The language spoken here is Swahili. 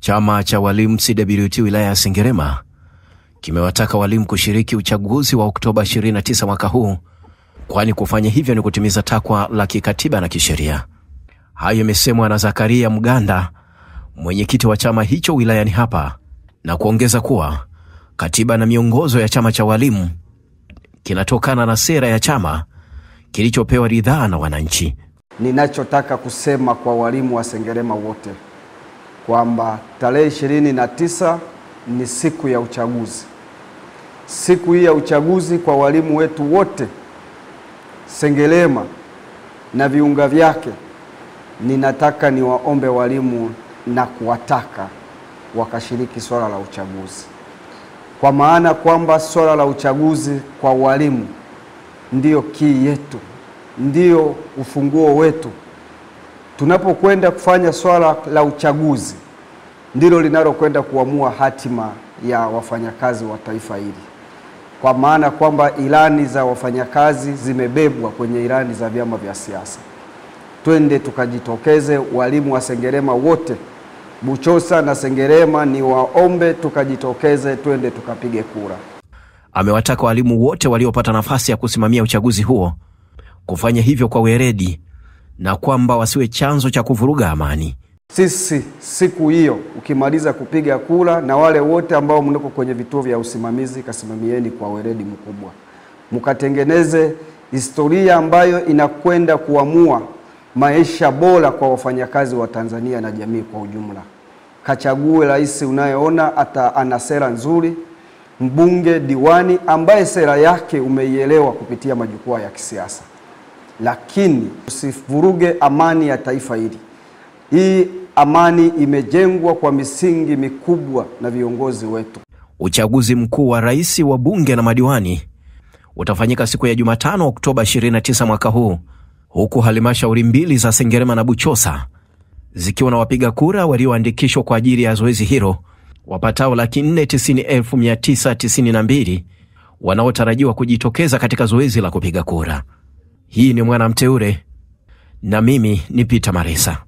Chama cha walimu CWT wilaya ya Sengerema kimewataka walimu kushiriki uchaguzi wa Oktoba 29 mwaka huu, kwani kufanya hivyo ni kutimiza takwa la kikatiba na kisheria. Hayo yamesemwa na Zakaria Mganda, mwenyekiti wa chama hicho wilayani hapa, na kuongeza kuwa katiba na miongozo ya chama cha walimu kinatokana na sera ya chama kilichopewa ridhaa na wananchi. Ninachotaka kusema kwa walimu wa Sengerema wote kwamba tarehe 29 ni siku ya uchaguzi. Siku hii ya uchaguzi kwa walimu wetu wote Sengerema na viunga vyake, ninataka niwaombe walimu na kuwataka wakashiriki swala la uchaguzi. Kwa maana kwamba swala la uchaguzi kwa walimu ndio key yetu, ndio ufunguo wetu. Tunapokwenda kufanya swala la uchaguzi, ndilo linalokwenda kuamua hatima ya wafanyakazi wa taifa hili. Kwa maana kwamba ilani za wafanyakazi zimebebwa kwenye ilani za vyama vya siasa. Twende tukajitokeze, walimu wa Sengerema wote, Buchosa na Sengerema, ni waombe tukajitokeze, twende tukapige kura. Amewataka walimu wote waliopata nafasi ya kusimamia uchaguzi huo kufanya hivyo kwa weledi na kwamba wasiwe chanzo cha kuvuruga amani. Sisi siku hiyo ukimaliza kupiga kura, na wale wote ambao mnako kwenye vituo vya usimamizi, kasimamieni kwa weledi mkubwa. Mkatengeneze historia ambayo inakwenda kuamua maisha bora kwa wafanyakazi wa Tanzania na jamii kwa ujumla. Kachague rais unayeona ana sera nzuri, mbunge, diwani ambaye sera yake umeielewa kupitia majukwaa ya kisiasa. Lakini usivuruge amani ya taifa hili. Hii amani imejengwa kwa misingi mikubwa na viongozi wetu. Uchaguzi mkuu wa rais, wa bunge na madiwani utafanyika siku ya Jumatano Oktoba 29 mwaka huu, huku halmashauri mbili za Sengerema na Buchosa zikiwa na wapiga kura walioandikishwa kwa ajili ya zoezi hilo wapatao 490,992 wanaotarajiwa kujitokeza katika zoezi la kupiga kura. Hii ni Mwana Mteule na mimi ni Peter Maresa.